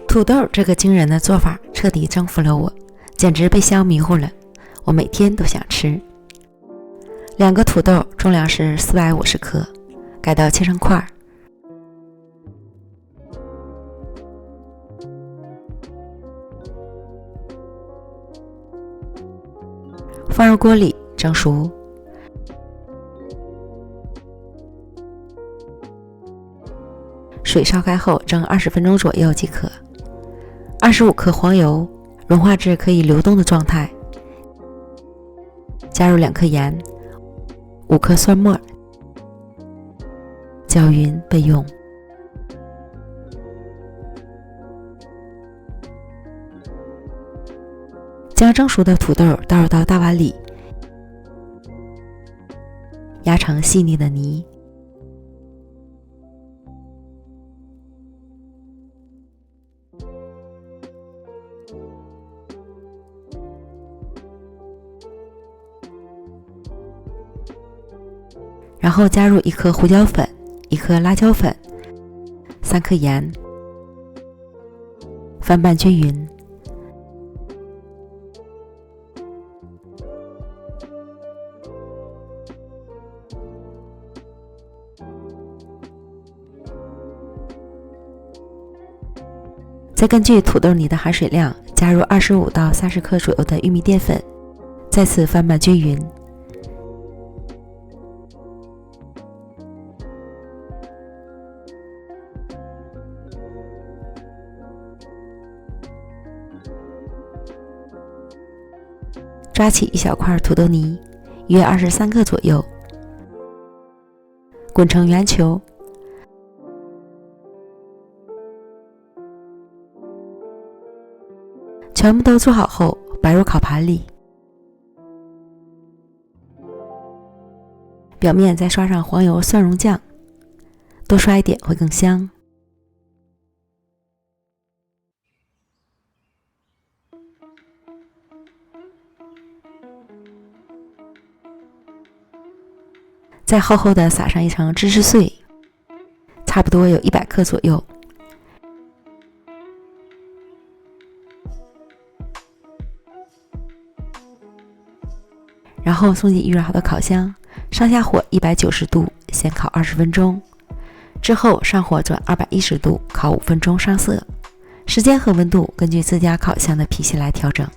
土豆这个惊人的做法彻底征服了我，简直被香迷糊了，我每天都想吃。2个土豆重量是450克，改刀切成块，放入锅里蒸熟。水烧开后蒸20分钟左右即可。25克黄油，融化至可以流动的状态，加入2克盐，5克蒜末，搅匀备用。将蒸熟的土豆倒入到大碗里，压成细腻的泥。然后加入1克胡椒粉、1克辣椒粉、3克盐，翻拌均匀。再根据土豆泥的含水量，加入25到30克左右的玉米淀粉，再次翻拌均匀。抓起1小块土豆泥，约23克左右，滚成圆球。全部都做好后，摆入烤盘里，表面再刷上黄油蒜蓉酱，多刷一点会更香。再厚厚的撒上一层芝士碎，差不多有100克左右。然后送进预热好的烤箱，上下火190度，先烤20分钟，之后上火转210度，烤5分钟上色。时间和温度根据自家烤箱的脾气来调整，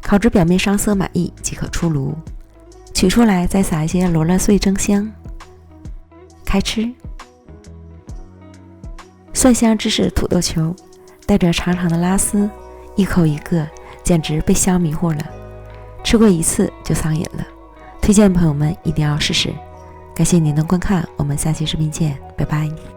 烤至表面上色满意即可出炉。取出来再撒一些罗勒碎蒸香，开吃。蒜香芝士土豆球，带着长长的拉丝，一口一个，简直被香迷糊了。吃过一次就上瘾了，推荐朋友们一定要试试。感谢您的观看，我们下期视频见，拜拜。